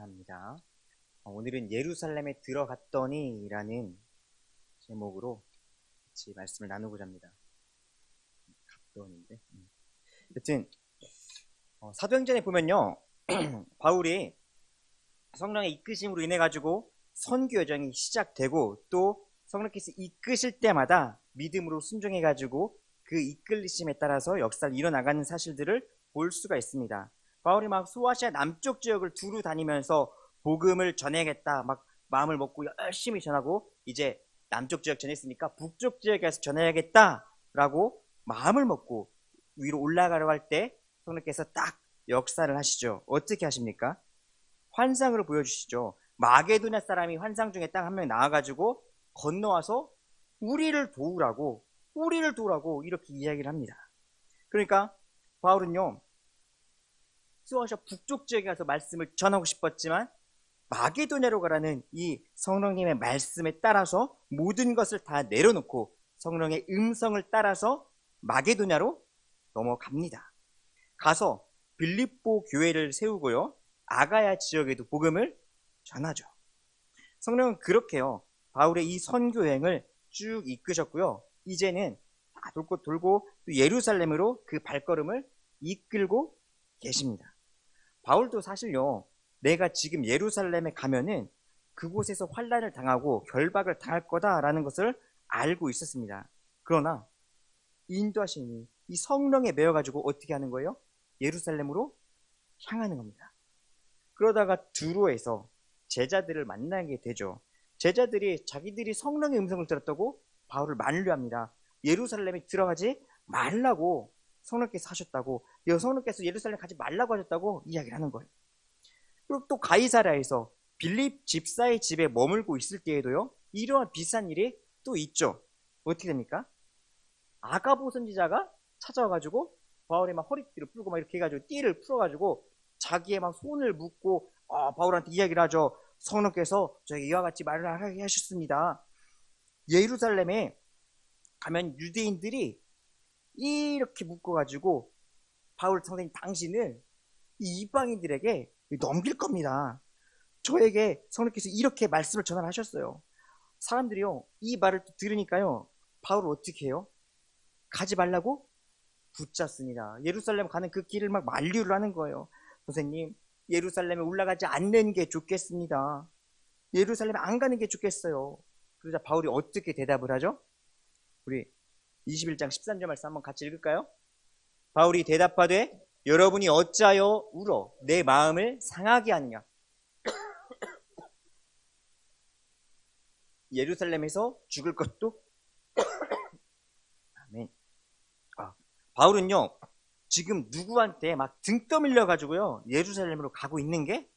감사합니다. 오늘은 예루살렘에 들어갔더니 라는 제목으로 같이 말씀을 나누고자 합니다. 갔더니인데. 여튼, 사도행전에 보면요. 바울이 성령의 이끄심으로 인해가지고 선교 여정이 시작되고 또 성령께서 이끄실 때마다 믿음으로 순종해가지고 그 이끌리심에 따라서 역사를 이뤄나가는 사실들을 볼 수가 있습니다. 바울이 막 소아시아 남쪽 지역을 두루 다니면서 복음을 전해야겠다 막 마음을 먹고 열심히 전하고 이제 남쪽 지역 전했으니까 북쪽 지역에 서 전해야겠다라고 마음을 먹고 위로 올라가려고 할 때 성령께서 딱 역사를 하시죠. 어떻게 하십니까? 환상으로 보여주시죠. 마게도냐 사람이 환상 중에 딱 한 명 나와가지고 건너와서 우리를 도우라고 이렇게 이야기를 합니다. 그러니까 바울은요 소아시아 북쪽 지역에 가서 말씀을 전하고 싶었지만 마게도냐로 가라는 이 성령님의 말씀에 따라서 모든 것을 다 내려놓고 성령의 음성을 따라서 마게도냐로 넘어갑니다. 가서 빌립보 교회를 세우고요. 아가야 지역에도 복음을 전하죠. 성령은 그렇게요. 바울의 이 선교 여행을 쭉 이끄셨고요. 이제는 다 돌고 또 예루살렘으로 그 발걸음을 이끌고 계십니다. 바울도 사실요. 내가 지금 예루살렘에 가면은 그곳에서 환난을 당하고 결박을 당할 거다라는 것을 알고 있었습니다. 그러나 인도하시니 이 성령에 매여가지고 어떻게 하는 거예요? 예루살렘으로 향하는 겁니다. 그러다가 두로에서 제자들을 만나게 되죠. 제자들이 자기들이 성령의 음성을 들었다고 바울을 만류합니다. 예루살렘에 들어가지 말라고 성령께서 하셨다고, 성령께서 예루살렘 가지 말라고 하셨다고 이야기를 하는 거예요. 그리고 또 가이사랴에서 빌립 집사의 집에 머물고 있을 때에도요, 이러한 비슷한 일이 또 있죠. 어떻게 됩니까? 아가보 선지자가 찾아와가지고 바울의 막 허리띠를 풀고 막 이렇게 해가지고 띠를 풀어가지고 자기의 막 손을 묶고 바울한테 이야기를 하죠. 성령께서 저에게 이와 같이 말을 하게 하셨습니다. 예루살렘에 가면 유대인들이 이렇게 묶어가지고 바울 선생님 당신을 이방인들에게 넘길 겁니다. 저에게 성령께서 이렇게 말씀을 전하셨어요. 사람들이요 이 말을 들으니까요 바울을 어떻게 해요? 가지 말라고 붙잡습니다. 예루살렘 가는 그 길을 막 만류를 하는 거예요. 선생님 예루살렘에 올라가지 않는 게 좋겠습니다. 예루살렘에 안 가는 게 좋겠어요. 그러자 바울이 어떻게 대답을 하죠? 우리 21장 13절 말씀 한번 같이 읽을까요? 바울이 대답하되 여러분이 어찌하여 울어 내 마음을 상하게 하느냐. 예루살렘에서 죽을 것도 아멘. 바울은요 지금 누구한테 막 등 떠밀려 가지고요 예루살렘으로 가고 있는 게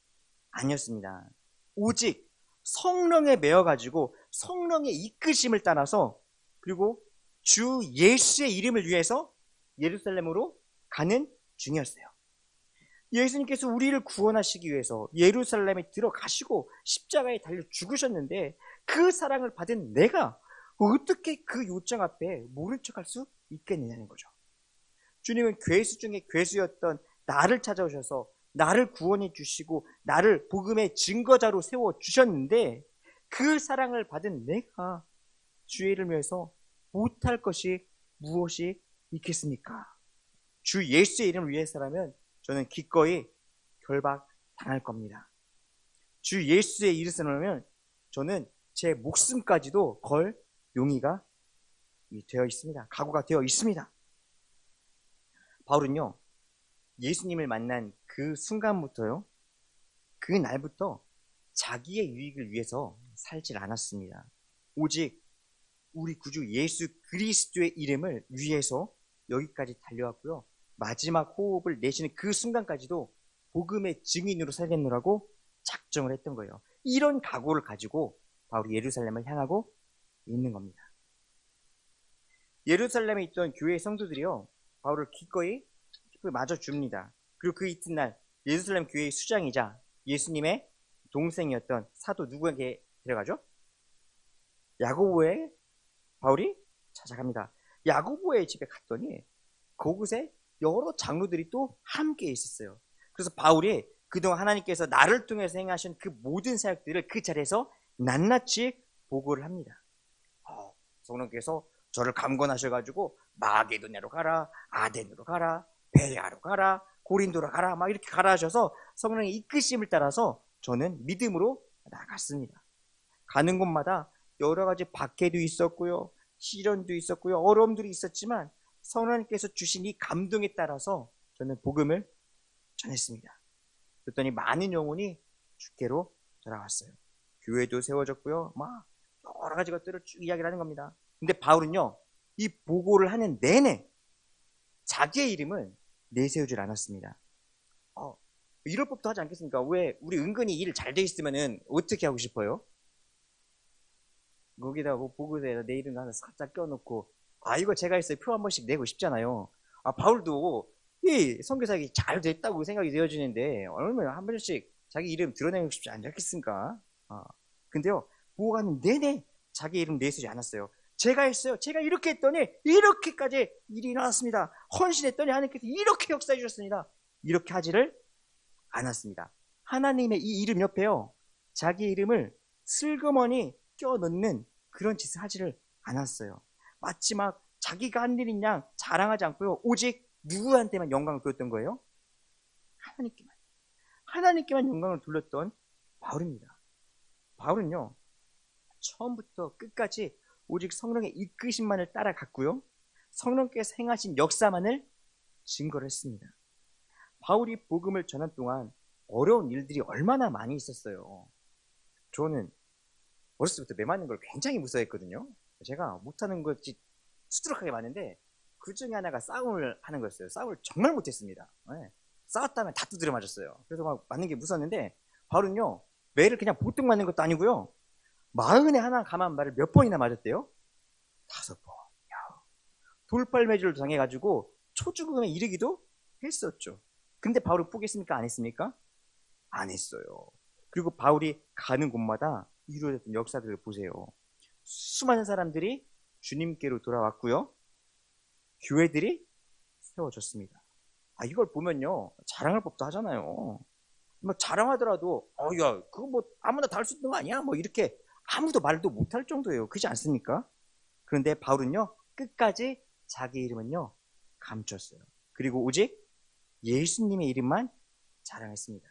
아니었습니다. 오직 성령에 매여 가지고 성령의 이끄심을 따라서 그리고 주 예수의 이름을 위해서 예루살렘으로 가는 중이었어요. 예수님께서 우리를 구원하시기 위해서 예루살렘에 들어가시고 십자가에 달려 죽으셨는데 그 사랑을 받은 내가 어떻게 그 요청 앞에 모른 척할 수 있겠느냐는 거죠. 주님은 괴수 중에 괴수였던 나를 찾아오셔서 나를 구원해 주시고 나를 복음의 증거자로 세워주셨는데 그 사랑을 받은 내가 주의 이름을 위해서 못할 것이 무엇이 있겠습니까? 주 예수의 이름을 위해서라면 저는 기꺼이 결박 당할 겁니다. 주 예수의 이름을 저는 제 목숨까지도 걸 용의가 되어 있습니다. 각오가 되어 있습니다. 바울은요 예수님을 만난 그 순간부터요 그 날부터 자기의 유익을 위해서 살질 않았습니다. 오직 우리 구주 예수 그리스도의 이름을 위해서 여기까지 달려왔고요. 마지막 호흡을 내쉬는 그 순간까지도 복음의 증인으로 살겠노라고 작정을 했던 거예요. 이런 각오를 가지고 바울이 예루살렘을 향하고 있는 겁니다. 예루살렘에 있던 교회의 성도들이요 바울을 기꺼이 맞아줍니다. 그리고 그 이튿날 예루살렘 교회의 수장이자 예수님의 동생이었던 사도 누구에게 데려가죠? 야고보의 바울이 찾아갑니다. 야고보의 집에 갔더니 그곳에 여러 장로들이 또 함께 있었어요. 그래서 바울이 그동안 하나님께서 나를 통해서 행하신 그 모든 사역들을 그 자리에서 낱낱이 보고를 합니다. 성령께서 저를 감건하셔가지고 마게도냐로 가라, 아덴으로 가라, 베레아로 가라, 고린도로 가라, 막 이렇게 가라 하셔서 성령의 이끄심을 따라서 저는 믿음으로 나갔습니다. 가는 곳마다 여러 가지 박해도 있었고요, 시련도 있었고요, 어려움들이 있었지만 성령님께서 주신 이 감동에 따라서 저는 복음을 전했습니다. 그랬더니 많은 영혼이 주께로 돌아왔어요. 교회도 세워졌고요, 막 여러 가지 것들을 쭉 이야기를 하는 겁니다. 근데 바울은요, 이 보고를 하는 내내 자기의 이름을 내세우질 않았습니다. 이럴 법도 하지 않겠습니까? 왜 우리 은근히 일 잘 돼 있으면은 어떻게 하고 싶어요? 거기다 뭐 보고서에다 내 이름 하나 살짝 껴놓고, 이거 제가 했어요, 표 한 번씩 내고 싶잖아요. 바울도 이 선교사역이 잘 됐다고 생각이 되어지는데 얼마나 한 번씩 자기 이름 드러내고 싶지 않겠습니까? 근데요, 보고하는 내내 자기 이름 내세우지 않았어요. 제가 했어요, 제가 이렇게 했더니 이렇게까지 일이 일어났습니다, 헌신했더니 하나님께서 이렇게 역사해 주셨습니다, 이렇게 하지를 않았습니다. 하나님의 이 이름 옆에요, 자기 이름을 슬그머니 껴넣는 그런 짓을 하지를 않았어요. 마치 막 자기가 한 일인 양 자랑하지 않고요, 오직 누구한테만 영광을 돌렸던 거예요? 하나님께만 영광을 돌렸던 바울입니다. 바울은요, 처음부터 끝까지 오직 성령의 이끄심만을 따라갔고요, 성령께서 행하신 역사만을 증거를 했습니다. 바울이 복음을 전한 동안 어려운 일들이 얼마나 많이 있었어요. 저는 어렸을 때부터 매 맞는 걸 굉장히 무서워했거든요. 제가 못하는 것이 수두룩하게 많은데 그 중에 하나가 싸움을 하는 거였어요. 싸움을 정말 못했습니다. 싸웠다면 다 두드려 맞았어요. 그래서 막 맞는 게 무서웠는데, 바울은요, 매를 그냥 보통 맞는 것도 아니고요, 41 감한 말을 몇 번이나 맞았대요? 5번. 돌팔매질을 당해가지고 초죽음에 이르기도 했었죠. 근데 바울이 포기했습니까? 안 했습니까? 안 했어요. 그리고 바울이 가는 곳마다 이루어졌던 역사들을 보세요. 수많은 사람들이 주님께로 돌아왔고요, 교회들이 세워졌습니다. 이걸 보면요, 자랑할 법도 하잖아요. 뭐 자랑하더라도 야, 그거 뭐 아무나 다 할 수 있는 거 아니야? 뭐 이렇게 아무도 말도 못할 정도예요. 그렇지 않습니까? 그런데 바울은요, 끝까지 자기 이름은요 감췄어요. 그리고 오직 예수님의 이름만 자랑했습니다.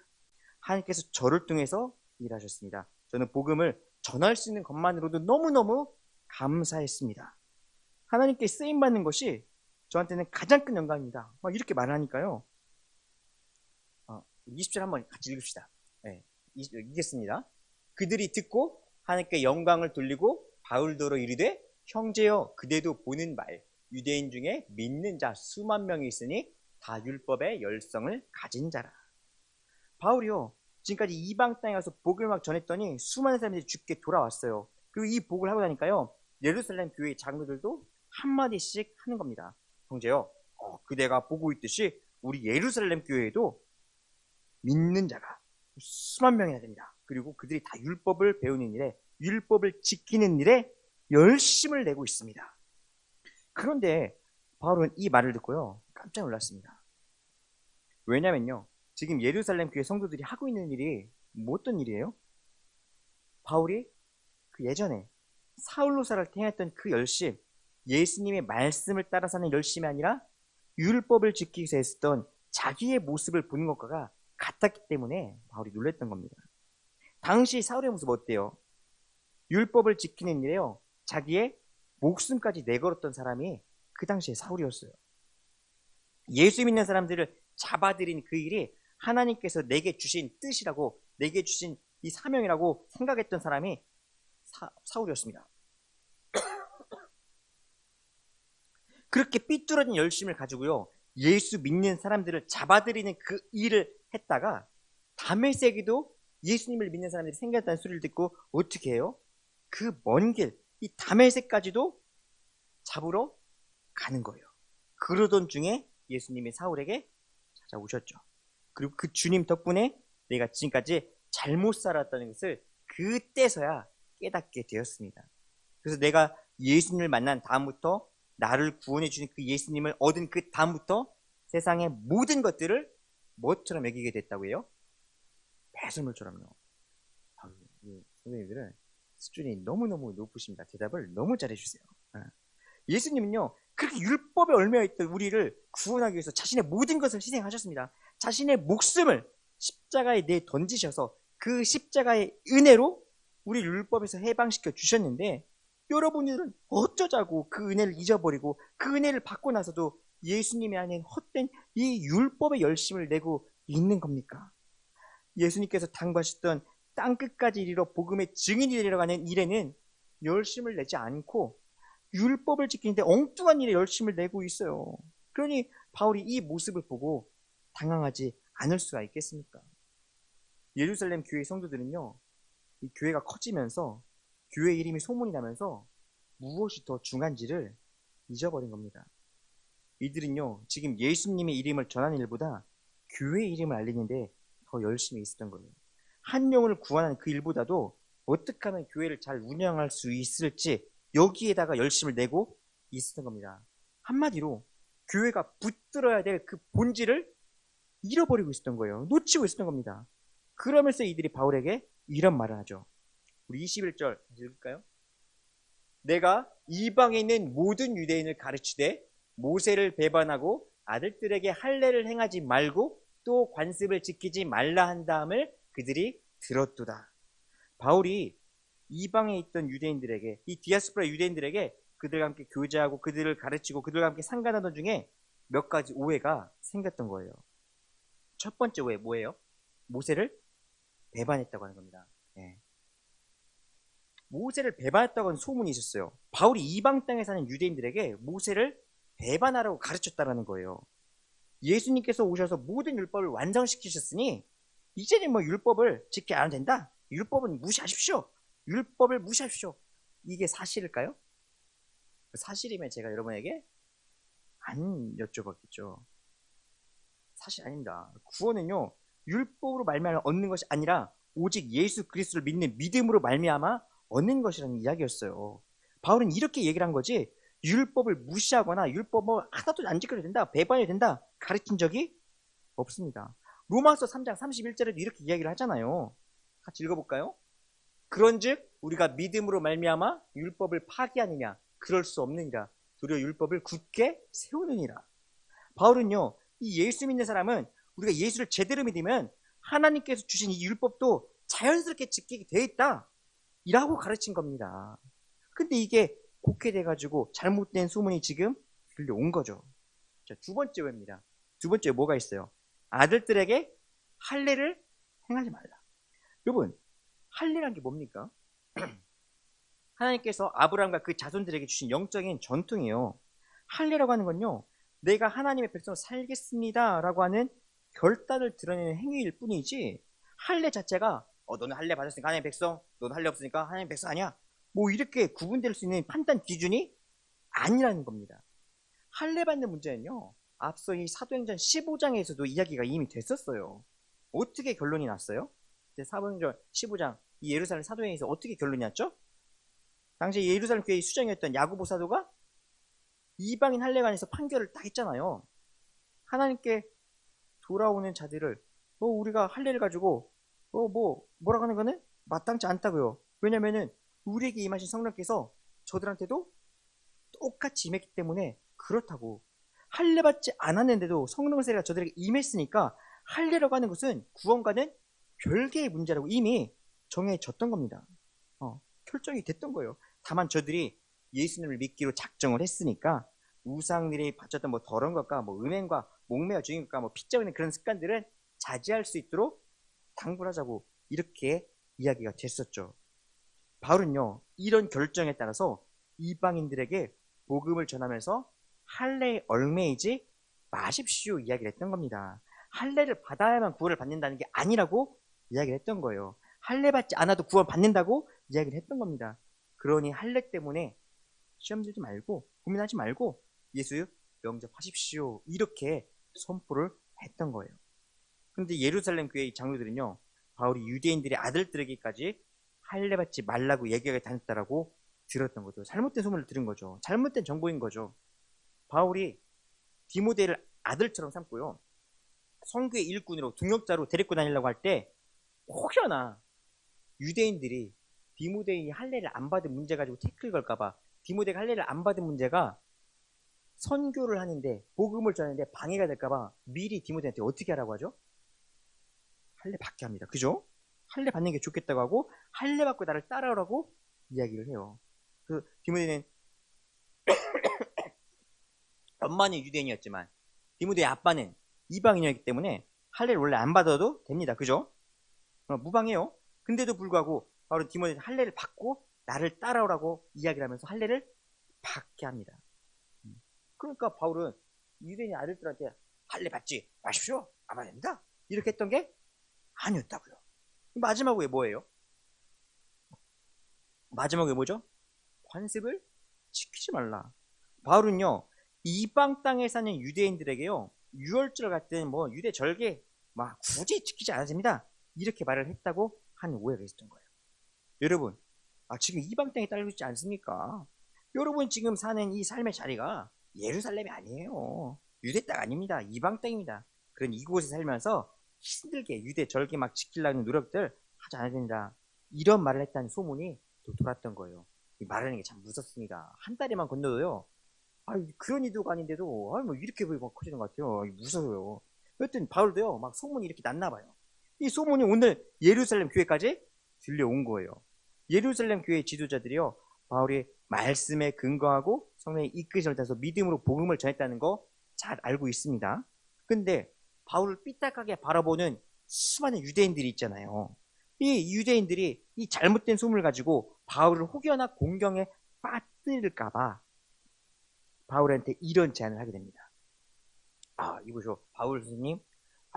하나님께서 저를 통해서 일하셨습니다. 저는 복음을 전할 수 있는 것만으로도 너무너무 감사했습니다. 하나님께 쓰임받는 것이 저한테는 가장 큰 영광입니다. 이렇게 말하니까요. 20절 한번 같이 읽읍시다. 읽겠습니다. 그들이 듣고 하나님께 영광을 돌리고 바울더러 이르되, 형제여, 그대도 보는 말, 유대인 중에 믿는 자 수만 명이 있으니 다 율법의 열성을 가진 자라. 바울이요, 지금까지 이방 땅에 가서 복음을 막 전했더니 수많은 사람들이 주께 돌아왔어요. 그리고 이 복을 하고 나니까요, 예루살렘 교회 장로들도 한마디씩 하는 겁니다. 형제여, 그대가 보고 있듯이 우리 예루살렘 교회에도 믿는 자가 수만 명이나 됩니다. 그리고 그들이 다 율법을 배우는 일에, 율법을 지키는 일에 열심을 내고 있습니다. 그런데 바울은 이 말을 듣고요, 깜짝 놀랐습니다. 왜냐면요, 지금 예루살렘 교회 성도들이 하고 있는 일이 뭐 어떤 일이에요? 바울이 그 예전에 사울로사를 행했던 그 열심, 예수님의 말씀을 따라 사는 열심이 아니라 율법을 지키기 위해서 했던 자기의 모습을 보는 것과 같았기 때문에 바울이 놀랬던 겁니다. 당시 사울의 모습 어때요? 율법을 지키는 일에요, 자기의 목숨까지 내걸었던 사람이 그 당시에 사울이었어요. 예수 믿는 사람들을 잡아들인 그 일이 하나님께서 내게 주신 뜻이라고, 내게 주신 이 사명이라고 생각했던 사람이 사울이었습니다. 그렇게 삐뚤어진 열심을 가지고요, 예수 믿는 사람들을 잡아들이는 그 일을 했다가 다메섹에도 예수님을 믿는 사람들이 생겼다는 소리를 듣고 어떻게 해요? 그 먼 길, 이 다메섹까지도 잡으러 가는 거예요. 그러던 중에 예수님이 사울에게 찾아오셨죠. 그리고 그 주님 덕분에 내가 지금까지 잘못 살았다는 것을 그때서야 깨닫게 되었습니다. 그래서 내가 예수님을 만난 다음부터, 나를 구원해 주신 그 예수님을 얻은 그 다음부터 세상의 모든 것들을 뭐처럼 여기게 됐다고 해요? 배설물처럼요. 이 선생님들은 수준이 너무너무 높으십니다. 대답을 너무 잘해주세요. 예수님은요, 그렇게 율법에 얽매여 있던 우리를 구원하기 위해서 자신의 모든 것을 희생하셨습니다. 자신의 목숨을 십자가에 내 던지셔서 그 십자가의 은혜로 우리 율법에서 해방시켜 주셨는데, 여러분들은 어쩌자고 그 은혜를 잊어버리고 그 은혜를 받고 나서도 예수님이 아닌 헛된 이 율법의 열심을 내고 있는 겁니까? 예수님께서 당부하셨던 땅끝까지 이르러 복음의 증인이 되려고 하는 일에는 열심을 내지 않고 율법을 지키는데 엉뚱한 일에 열심을 내고 있어요. 그러니 바울이 이 모습을 보고 당황하지 않을 수가 있겠습니까? 예루살렘 교회 성도들은요, 이 교회가 커지면서 교회 이름이 소문이 나면서 무엇이 더 중요한지를 잊어버린 겁니다. 이들은요, 지금 예수님의 이름을 전하는 일보다 교회 이름을 알리는데 더 열심히 있었던 거예요. 한 영혼을 구하는 그 일보다도 어떻게 하면 교회를 잘 운영할 수 있을지 여기에다가 열심을 내고 있었던 겁니다. 한마디로 교회가 붙들어야 될 그 본질을 잃어버리고 있었던 거예요. 놓치고 있었던 겁니다. 그러면서 이들이 바울에게 이런 말을 하죠. 우리 21절 읽을까요? 내가 이방에 있는 모든 유대인을 가르치되 모세를 배반하고 아들들에게 할례를 행하지 말고 또 관습을 지키지 말라 한 다음을 그들이 들었도다. 바울이 이방에 있던 유대인들에게, 이 디아스포라 유대인들에게 그들과 함께 교제하고 그들을 가르치고 그들과 함께 상관하던 중에 몇 가지 오해가 생겼던 거예요. 첫 번째 오해 뭐예요? 모세를 배반했다고 하는 겁니다. 네. 모세를 배반했다고 하는 소문이 있었어요. 바울이 이방 땅에 사는 유대인들에게 모세를 배반하라고 가르쳤다라는 거예요. 예수님께서 오셔서 모든 율법을 완성시키셨으니 이제는 뭐 율법을 지켜야 안 된다. 율법은 무시하십시오. 율법을 무시하십시오. 이게 사실일까요? 사실이면 제가 여러분에게 안 여쭤봤겠죠. 사실 아닙니다. 구원은요, 율법으로 말미암아 얻는 것이 아니라 오직 예수 그리스도를 믿는 믿음으로 말미암아 얻는 것이라는 이야기였어요. 바울은 이렇게 얘기를 한 거지, 율법을 무시하거나 율법을 하나도 안 지켜도 된다, 배반이 된다 가르친 적이 없습니다. 로마서 3장 31절에도 이렇게 이야기를 하잖아요. 같이 읽어볼까요? 그런즉 우리가 믿음으로 말미암아 율법을 파기하느냐? 그럴 수 없느니라. 도리어 율법을 굳게 세우느니라. 바울은요, 이 예수 믿는 사람은 우리가 예수를 제대로 믿으면 하나님께서 주신 이 율법도 자연스럽게 지키게 돼 있다 이라고 가르친 겁니다. 근데 이게 곡해돼가지고 잘못된 소문이 지금 들려온 거죠. 자, 두 번째 오해입니다. 두 번째 뭐가 있어요? 아들들에게 할례를 행하지 말라. 여러분, 할례란 게 뭡니까? 하나님께서 아브라함과 그 자손들에게 주신 영적인 전통이에요. 할례라고 하는 건요, 내가 하나님의 백성으로 살겠습니다 라고 하는 결단을 드러내는 행위일 뿐이지, 할례 자체가 너는 할례 받았으니까 하나님의 백성, 너는 할례 없으니까 하나님의 백성 아니야, 뭐 이렇게 구분될 수 있는 판단 기준이 아니라는 겁니다. 할례 받는 문제는요, 앞서 이 사도행전 15장에서도 이야기가 이미 됐었어요. 어떻게 결론이 났어요? 사도행전 15장 이 예루살렘 사도행에서 어떻게 결론이 났죠? 당시 예루살렘 교회의 수장이었던 야고보 사도가 이방인 할례관에서 판결을 딱 했잖아요. 하나님께 돌아오는 자들을 우리가 할례를 가지고 뭐라고 하는 거는 마땅치 않다고요. 왜냐면은 우리에게 임하신 성령께서 저들한테도 똑같이 임했기 때문에 그렇다고. 할례 받지 않았는데도 성령 세례가 저들에게 임했으니까 할례라고 하는 것은 구원과는 별개의 문제라고 이미 정해졌던 겁니다. 결정이 됐던 거예요. 다만 저들이 예수님을 믿기로 작정을 했으니까 우상들이 바쳤던 뭐 더러운 것과 뭐 음행과 목매어 죽인 것과 뭐 피 째는 그런 습관들은 자제할 수 있도록 당부를 하자고 이렇게 이야기가 됐었죠. 바울은요, 이런 결정에 따라서 이방인들에게 복음을 전하면서 할례에 얽매이지 마십시오 이야기를 했던 겁니다. 할례를 받아야만 구원을 받는다는 게 아니라고 이야기를 했던 거예요. 할례 받지 않아도 구원 받는다고 이야기를 했던 겁니다. 그러니 할례 때문에 시험 들지 말고 고민하지 말고 예수 영접하십시오 이렇게 선포를 했던 거예요. 그런데 예루살렘 교회의 장로들은요, 바울이 유대인들의 아들들에게까지 할례 받지 말라고 얘기하게 다녔다라고 들었던 거죠. 잘못된 소문을 들은 거죠. 잘못된 정보인 거죠. 바울이 디모데를 아들처럼 삼고요, 성교의 일꾼으로 동역자로 데리고 다니려고 할 때 혹여나 유대인들이 디모데인이 할례를 안 받은 문제 가지고 태클 걸까봐 디모데가 할례를 안 받은 문제가 선교를 하는데 복음을 전하는데 방해가 될까봐 미리 디모데한테 어떻게 하라고 하죠? 할례 받게 합니다. 그죠? 할례 받는 게 좋겠다고 하고 할례 받고 나를 따라오라고 이야기를 해요. 그 디모데는 엄마는 유대인이었지만 디모데의 아빠는 이방인이었기 때문에 할례를 원래 안 받아도 됩니다. 그죠? 무방해요. 근데도 불구하고 바로 디모데는 할례를 받고 나를 따라오라고 이야기를 하면서 할례를 받게 합니다. 그러니까 바울은 유대인 아들들한테 할례 받지 마십시오. 안 받아야 됩니다. 이렇게 했던 게 아니었다고요. 마지막에 뭐예요? 마지막에 뭐죠? 관습을 지키지 말라. 바울은요, 이방 땅에 사는 유대인들에게요, 유월절 같은 뭐 유대 절개 막 굳이 지키지 않아도 됩니다. 이렇게 말을 했다고 한 오해가 있었던 거예요. 여러분, 지금 이방 땅에 딸고 있지 않습니까? 여러분 지금 사는 이 삶의 자리가 예루살렘이 아니에요. 유대 땅 아닙니다. 이방 땅입니다. 그런 이곳에 살면서 힘들게 유대 절개 막 지키려는 노력들 하지 않아야 된다. 이런 말을 했다는 소문이 또 돌았던 거예요. 이 말하는 게 참 무섭습니다. 한 다리만 건너도요. 그런 의도가 아닌데도 뭐 이렇게 막 커지는 것 같아요. 무서워요. 여튼 바울도요. 막 소문이 이렇게 났나 봐요. 이 소문이 오늘 예루살렘 교회까지 들려온 거예요. 예루살렘 교회 지도자들이요. 바울이 말씀에 근거하고 성령의 이끄심을 따라서 믿음으로 복음을 전했다는 거 잘 알고 있습니다. 근데 바울을 삐딱하게 바라보는 수많은 유대인들이 있잖아요. 이 유대인들이 이 잘못된 소문을 가지고 바울을 혹여나 공경에 빠뜨릴까봐 바울한테 이런 제안을 하게 됩니다. 이보시오. 바울 선생님,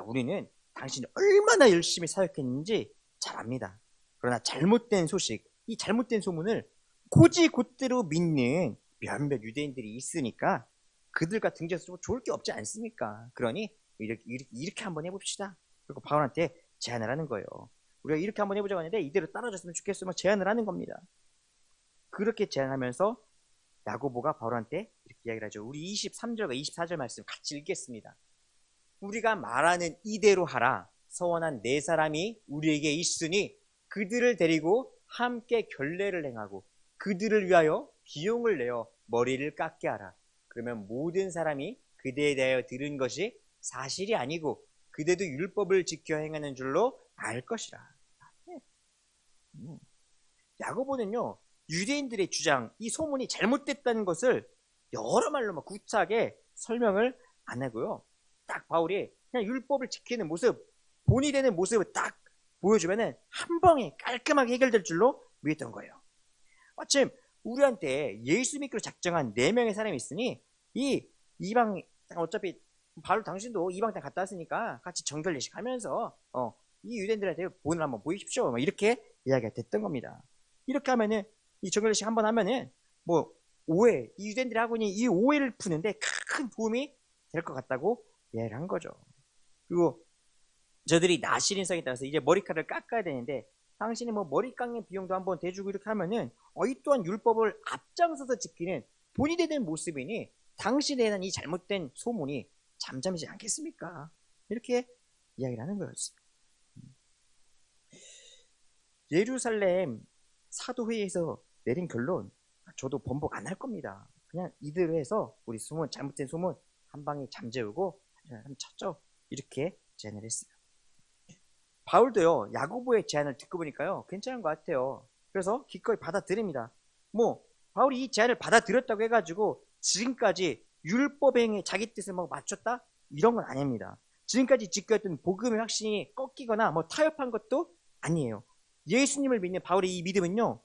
우리는 당신이 얼마나 열심히 사역했는지 잘 압니다. 그러나 잘못된 소식, 이 잘못된 소문을 곧이곧대로 믿는 몇몇 유대인들이 있으니까 그들과 등져서 좋을 게 없지 않습니까? 그러니 이렇게 한번 해봅시다. 그리고 바울한테 제안을 하는 거예요. 우리가 이렇게 한번 해보자고 하는데 이대로 따라줬으면 좋겠어. 막 제안을 하는 겁니다. 그렇게 제안하면서 야고보가 바울한테 이렇게 이야기를 하죠. 우리 23절과 24절 말씀 같이 읽겠습니다. 우리가 말하는 이대로 하라. 서원한 네 사람이 우리에게 있으니 그들을 데리고 함께 결례를 행하고 그들을 위하여 비용을 내어 머리를 깎게 하라. 그러면 모든 사람이 그대에 대하여 들은 것이 사실이 아니고 그대도 율법을 지켜 행하는 줄로 알 것이라. 야고보는요, 유대인들의 주장, 이 소문이 잘못됐다는 것을 여러 말로 막 구차하게 설명을 안 하고요. 딱 바울이 그냥 율법을 지키는 모습, 본이 되는 모습을 딱 보여주면은 한 방에 깔끔하게 해결될 줄로 믿었던 거예요. 마침 우리한테 예수 믿기로 작정한 4명의 사람이 있으니 이 이방 땅 어차피 바로 당신도 이방 땅 갔다 왔으니까 같이 정결 예식 하면서 이 유대인들한테 본을 한번 보이십시오. 이렇게 이야기가 됐던 겁니다. 이렇게 하면은 이 정결 예식 한번 하면은 뭐 오해, 이 유대인들이 하고 있는 이 오해를 푸는데 큰 도움이 될 것 같다고 이야기를 한 거죠. 그리고 저들이 나시린성에 따라서 이제 머리카락을 깎아야 되는데 당신이 뭐 머리 깎는 비용도 한번 대주고 이렇게 하면은 이 또한 율법을 앞장서서 지키는 본이 되는 모습이니 당신에 대한 이 잘못된 소문이 잠잠이지 않겠습니까? 이렇게 이야기를 하는 거였어요. 예루살렘 사도회의에서 내린 결론, 저도 번복 안 할 겁니다. 그냥 이대로 해서 우리 소문, 잘못된 소문 한 방에 잠재우고 한번 찾죠. 이렇게 제안을 했어요. 바울도요, 야고보의 제안을 듣고 보니까요, 괜찮은 것 같아요. 그래서 기꺼이 받아들입니다. 바울이 이 제안을 받아들였다고 해가지고 지금까지 율법행에 자기 뜻을 맞췄다? 이런 건 아닙니다. 지금까지 지켜왔던 복음의 확신이 꺾이거나 타협한 것도 아니에요. 예수님을 믿는 바울의 이 믿음은요,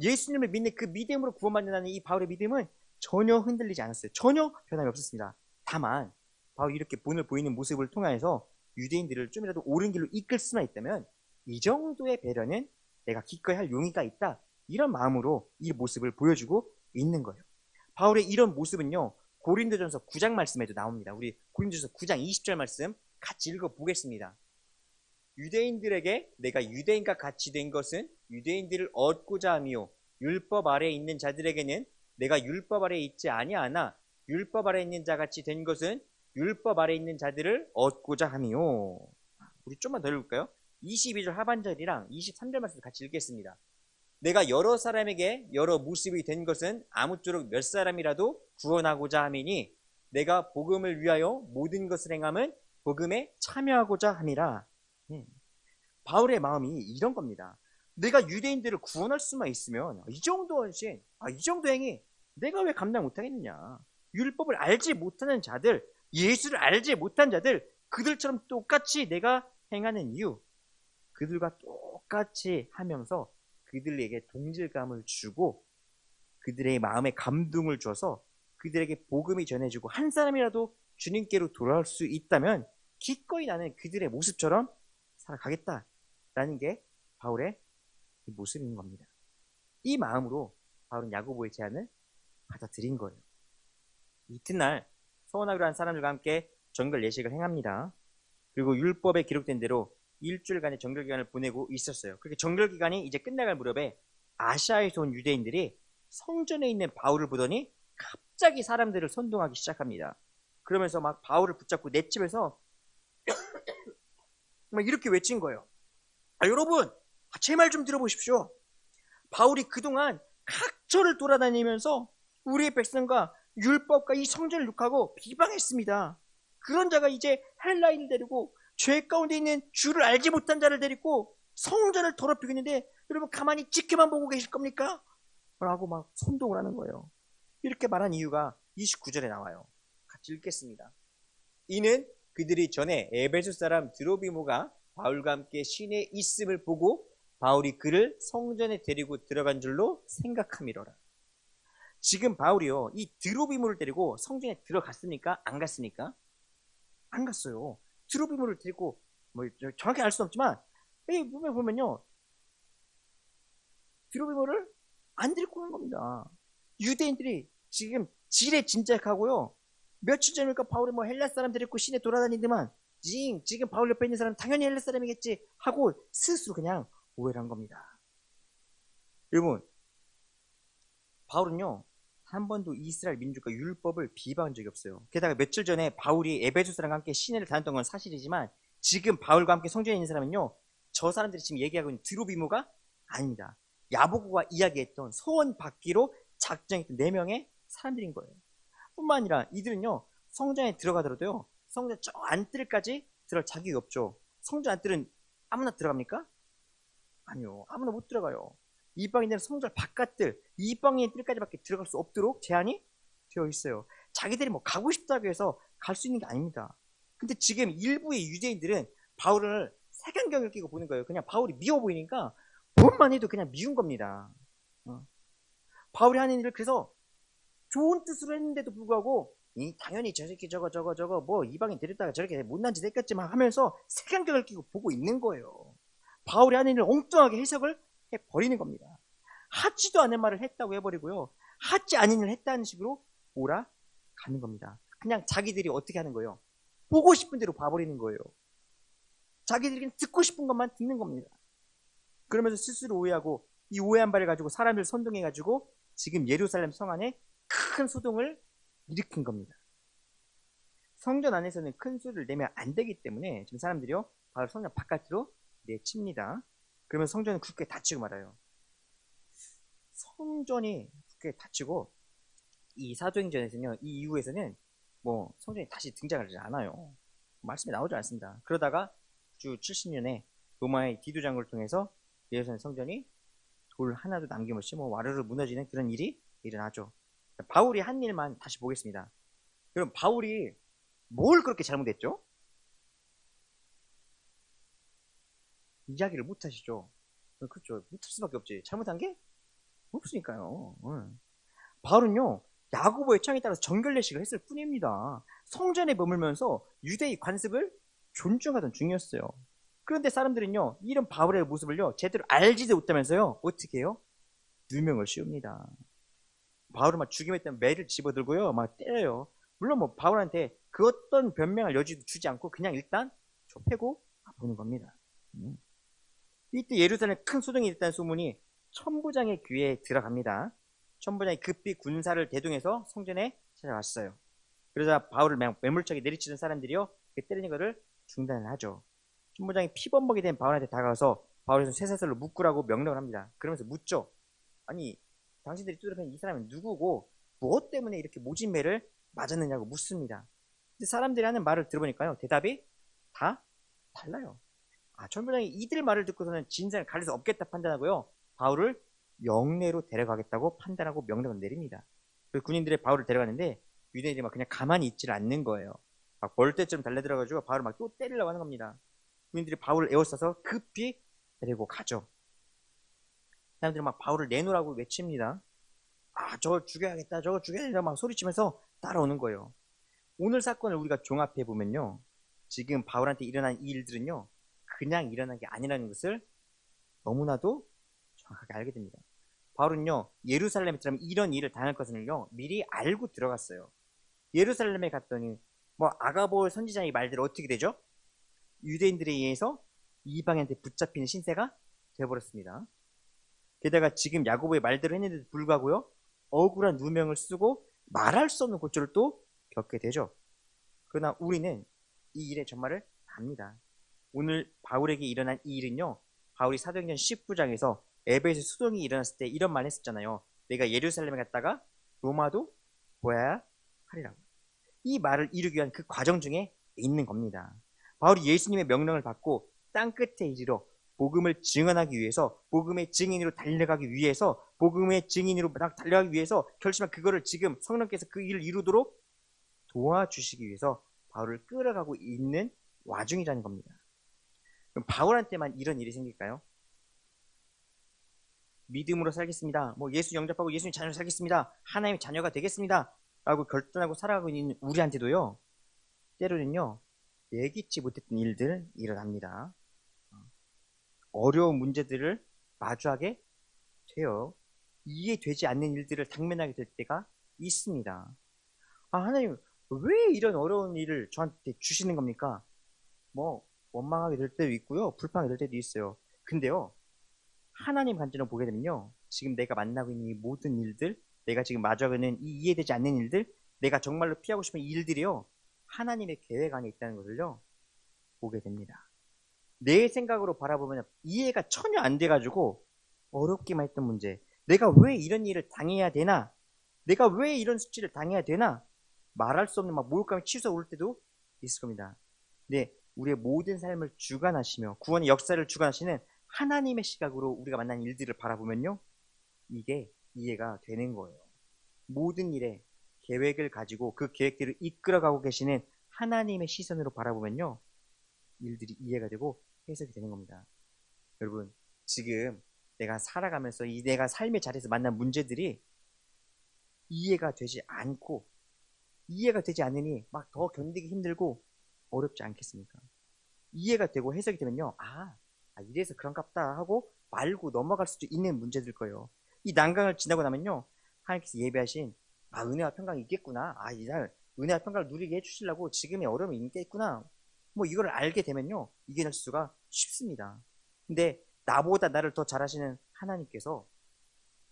예수님을 믿는 그 믿음으로 구원받는다는 이 바울의 믿음은 전혀 흔들리지 않았어요. 전혀 변함이 없었습니다. 다만 바울이 이렇게 본을 보이는 모습을 통해서 유대인들을 좀이라도 옳은 길로 이끌 수만 있다면 이 정도의 배려는 내가 기꺼이 할 용의가 있다. 이런 마음으로 이 모습을 보여주고 있는 거예요. 바울의 이런 모습은요, 고린도전서 9장 말씀에도 나옵니다. 우리 고린도전서 9장 20절 말씀 같이 읽어보겠습니다. 유대인들에게 내가 유대인과 같이 된 것은 유대인들을 얻고자 함이요 율법 아래에 있는 자들에게는 내가 율법 아래에 있지 아니하나 율법 아래에 있는 자같이 된 것은 율법 아래에 있는 자들을 얻고자 함이요. 우리 좀만 더 읽을까요? 22절 하반절이랑 23절 말씀 같이 읽겠습니다. 내가 여러 사람에게 여러 모습이 된 것은 아무쪼록 몇 사람이라도 구원하고자 함이니 내가 복음을 위하여 모든 것을 행함은 복음에 참여하고자 함이라. 바울의 마음이 이런 겁니다. 내가 유대인들을 구원할 수만 있으면 이 정도 헌신, 이 정도 행위 내가 왜 감당 못하겠느냐. 율법을 알지 못하는 자들, 예수를 알지 못한 자들, 그들처럼 똑같이 내가 행하는 이유, 그들과 똑같이 하면서 그들에게 동질감을 주고 그들의 마음에 감동을 줘서 그들에게 복음이 전해지고 한 사람이라도 주님께로 돌아올 수 있다면 기꺼이 나는 그들의 모습처럼 살아가겠다라는 게 바울의 모습인 겁니다. 이 마음으로 바울은 야고보의 제안을 받아들인 거예요. 이튿날 서원하기로 한 사람들과 함께 정결 예식을 행합니다. 그리고 율법에 기록된 대로 일주일간의 정결 기간을 보내고 있었어요. 그렇게 정결 기간이 이제 끝나갈 무렵에 아시아에서 온 유대인들이 성전에 있는 바울을 보더니 갑자기 사람들을 선동하기 시작합니다. 그러면서 막 바울을 붙잡고 내집에서 막 이렇게 외친 거예요. 여러분, 제 말 좀 들어보십시오. 바울이 그동안 각처를 돌아다니면서 우리의 백성과 율법과 이 성전을 욕하고 비방했습니다. 그런 자가 이제 헬라인을 데리고 죄 가운데 있는 주를 알지 못한 자를 데리고 성전을 더럽히고 있는데 여러분 가만히 지켜만 보고 계실 겁니까? 라고 막 선동을 하는 거예요. 이렇게 말한 이유가 29절에 나와요. 같이 읽겠습니다. 이는 그들이 전에 에베소 사람 드로비모가 바울과 함께 시내에 있음을 보고 바울이 그를 성전에 데리고 들어간 줄로 생각함이로라. 지금 바울이요, 이 드로비모를 데리고 성전에 들어갔습니까? 안 갔습니까? 안 갔어요. 드로비모를 데리고 뭐 정확히 알 수는 없지만 이 몸에 보면요, 드로비모를 안 데리고 오는 겁니다. 유대인들이 지금 지레 짐작하고요, 며칠 전이니까 바울이 뭐 헬라 사람 데리고 시내 돌아다니더만 지금 바울 옆에 있는 사람 당연히 헬라 사람이겠지 하고 스스로 그냥 오해를 한 겁니다. 여러분, 바울은요 한 번도 이스라엘 민족과 율법을 비방한 적이 없어요. 게다가 며칠 전에 바울이 에베소 사람과 함께 시내를 다녔던 건 사실이지만 지금 바울과 함께 성전에 있는 사람은요, 저 사람들이 지금 얘기하고 있는 드로비모가 아닙니다. 야보고가 이야기했던 소원 받기로 작정했던 4명의 사람들인 거예요. 뿐만 아니라 이들은요, 성전에 들어가더라도요, 성전 저 안뜰까지 들어갈 자격이 없죠. 성전 안뜰은 아무나 들어갑니까? 아니요, 아무나 못 들어가요. 이방인들은 성전 바깥들, 이방인 뜰까지밖에 들어갈 수 없도록 제한이 되어 있어요. 자기들이 뭐 가고 싶다고 해서 갈 수 있는 게 아닙니다. 근데 지금 일부의 유대인들은 바울을 색안경을 끼고 보는 거예요. 그냥 바울이 미워 보이니까 보기만 해도 그냥 미운 겁니다. 바울이 하는 일을 그래서 좋은 뜻으로 했는데도 불구하고 당연히 저 새끼 저거 뭐 이방인 데렸다가 저렇게 못난 짓 했겠지만 하면서 색안경을 끼고 보고 있는 거예요. 바울이 하는 일을 엉뚱하게 해석을 해버리는 겁니다. 하지도 않은 말을 했다고 해버리고요, 하지 않은 일을 했다는 식으로 몰아가는 겁니다. 그냥 자기들이 어떻게 하는 거예요? 보고 싶은 대로 봐버리는 거예요. 자기들이 듣고 싶은 것만 듣는 겁니다. 그러면서 스스로 오해하고 이 오해한 바를 가지고 사람들 선동해가지고 지금 예루살렘 성 안에 큰 소동을 일으킨 겁니다. 성전 안에서는 큰 소리를 내면 안 되기 때문에 지금 사람들이요, 바로 성전 바깥으로 내칩니다. 그러면 성전은 굳게 닫히고 말아요. 성전이 굳게 닫히고 이 사도행전에서는요, 이 이후에서는 뭐 성전이 다시 등장을 하지 않아요. 말씀이 나오지 않습니다. 그러다가 주 70년에 로마의 디도 장군을 통해서 예루살렘 성전이 돌 하나도 남김없이 뭐 와르르 무너지는 그런 일이 일어나죠. 바울이 한 일만 다시 보겠습니다. 그럼 바울이 뭘 그렇게 잘못했죠? 이야기를 못 하시죠. 그렇죠. 못할 수밖에 없지. 잘못한 게 없으니까요. 바울은요, 야고보의 청에 따라서 정결례식을 했을 뿐입니다. 성전에 머물면서 유대의 관습을 존중하던 중이었어요. 그런데 사람들은요, 이런 바울의 모습을요, 제대로 알지도 못하면서요, 어떻게 해요? 누명을 씌웁니다. 바울을 막 죽임했던 매를 집어들고요, 막 때려요. 물론 뭐 바울한테 그 어떤 변명할 여지도 주지 않고 그냥 일단 좁히고 보는 겁니다. 이때 예루살렘에 큰 소동이 있다는 소문이 천부장의 귀에 들어갑니다. 천부장이 급히 군사를 대동해서 성전에 찾아왔어요. 그러자 바울을 매몰차게 내리치던 사람들이요, 때리는 것을 중단을 하죠. 천부장이 피범벅이 된 바울한테 다가가서 바울에서 쇠사슬로 묶으라고 명령을 합니다. 그러면서 묻죠. 아니, 당신들이 뚜드려 이 사람은 누구고 무엇 때문에 이렇게 모진매를 맞았느냐고 묻습니다. 근데 사람들이 하는 말을 들어보니까요, 대답이 다 달라요. 천부장이 이들 말을 듣고서는 진상을 가릴 수 없겠다 판단하고요, 바울을 영내로 데려가겠다고 판단하고 명령을 내립니다. 그 군인들의 바울을 데려가는데 유대인들이 막 그냥 가만히 있지를 않는 거예요. 막 벌떼처럼 달려들어가지고 바울을 막 또 때리려고 하는 겁니다. 군인들이 바울을 에워싸서 급히 데리고 가죠. 사람들이 막 바울을 내놓으라고 외칩니다. 저걸 죽여야겠다, 저걸 죽여야겠다 막 소리치면서 따라오는 거예요. 오늘 사건을 우리가 종합해 보면요, 지금 바울한테 일어난 이 일들은요, 그냥 일어난 게 아니라는 것을 너무나도 정확하게 알게 됩니다. 바울은요, 예루살렘에 들어가면 이런 일을 당할 것을요 미리 알고 들어갔어요. 예루살렘에 갔더니 아가볼 선지자의 말대로 어떻게 되죠? 유대인들에 의해서 이방인한테 붙잡히는 신세가 되어버렸습니다. 게다가 지금 야고보의 말대로 했는데도 불구하고요, 억울한 누명을 쓰고 말할 수 없는 고초를 또 겪게 되죠. 그러나 우리는 이 일의 전말을 압니다. 오늘 바울에게 일어난 이 일은요, 바울이 사도행전 19장에서 에베소 수동이 일어났을 때 이런 말 했었잖아요. 내가 예루살렘에 갔다가 로마도 보아야 하리라고. 이 말을 이루기 위한 그 과정 중에 있는 겁니다. 바울이 예수님의 명령을 받고 땅끝에 이르러 복음을 증언하기 위해서, 복음의 증인으로 달려가기 위해서, 복음의 증인으로 막 달려가기 위해서 결심한 그거를 지금 성령께서 그 일을 이루도록 도와주시기 위해서 바울을 끌어가고 있는 와중이라는 겁니다. 그럼 바울한테만 이런 일이 생길까요? 믿음으로 살겠습니다, 예수 영접하고 예수님 자녀로 살겠습니다, 하나님의 자녀가 되겠습니다 라고 결단하고 살아가고 있는 우리한테도요, 때로는요 예기치 못했던 일들 일어납니다. 어려운 문제들을 마주하게 돼요. 이해되지 않는 일들을 당면하게 될 때가 있습니다. 하나님 왜 이런 어려운 일을 저한테 주시는 겁니까? 원망하게 될 때도 있고요, 불평하게 될 때도 있어요. 근데요, 하나님 관점으로 보게 되면요, 지금 내가 만나고 있는 이 모든 일들, 내가 지금 마주하고 있는 이 이해되지 않는 일들, 내가 정말로 피하고 싶은 일들이요, 하나님의 계획 안에 있다는 것을요 보게 됩니다. 내 생각으로 바라보면 이해가 전혀 안 돼가지고 어렵기만 했던 문제, 내가 왜 이런 일을 당해야 되나, 내가 왜 이런 수치를 당해야 되나, 말할 수 없는 모욕감이 치솟아 오를 때도 있을 겁니다. 근데 우리의 모든 삶을 주관하시며 구원의 역사를 주관하시는 하나님의 시각으로 우리가 만난 일들을 바라보면요, 이게 이해가 되는 거예요. 모든 일에 계획을 가지고 그 계획들을 이끌어가고 계시는 하나님의 시선으로 바라보면요, 일들이 이해가 되고 해석이 되는 겁니다. 여러분, 지금 내가 살아가면서 내가 삶의 자리에서 만난 문제들이 이해가 되지 않고, 이해가 되지 않으니 더 견디기 힘들고 어렵지 않겠습니까? 이해가 되고 해석이 되면요, 이래서 그런갑다 하고 말고 넘어갈 수도 있는 문제들 거예요. 이 난강을 지나고 나면요, 하나님께서 예배하신 은혜와 평강이 있겠구나, 이날 은혜와 평강을 누리게 해주시려고 지금의 어려움이 있겠구나, 이걸 알게 되면요, 이겨낼 수가 쉽습니다. 근데 나보다 나를 더 잘하시는 하나님께서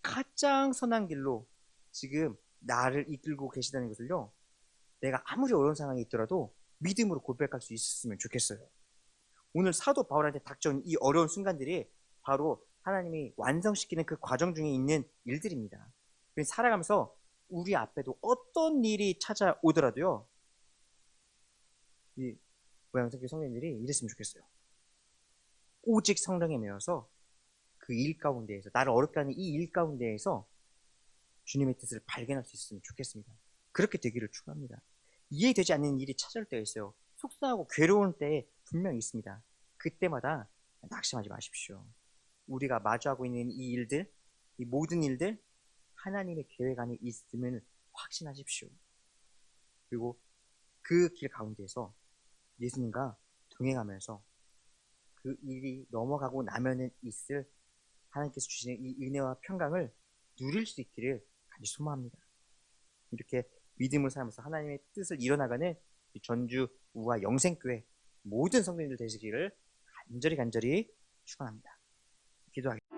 가장 선한 길로 지금 나를 이끌고 계시다는 것을요, 내가 아무리 어려운 상황에 있더라도 믿음으로 고백할 수 있었으면 좋겠어요. 오늘 사도 바울한테 닥쳐온 이 어려운 순간들이 바로 하나님이 완성시키는 그 과정 중에 있는 일들입니다. 살아가면서 우리 앞에도 어떤 일이 찾아오더라도요, 이 모양새끼 성령님들이 이랬으면 좋겠어요. 오직 성령에 매여서 그 일 가운데에서, 나를 어렵게 하는 이 일 가운데에서 주님의 뜻을 발견할 수 있었으면 좋겠습니다. 그렇게 되기를 축원합니다. 이해되지 않는 일이 찾아올 때가 있어요. 속상하고 괴로운 때에 분명히 있습니다. 그때마다 낙심하지 마십시오. 우리가 마주하고 있는 이 일들, 이 모든 일들 하나님의 계획 안에 있음을 확신하십시오. 그리고 그 길 가운데에서 예수님과 동행하면서 그 일이 넘어가고 나면은 있을 하나님께서 주시는 이 은혜와 평강을 누릴 수 있기를 간절히 소망합니다. 이렇게 믿음을 살면서 하나님의 뜻을 이뤄나가는 전주 우화 영생교회 모든 성도님들 되시기를 간절히 축원합니다. 기도하겠습니다.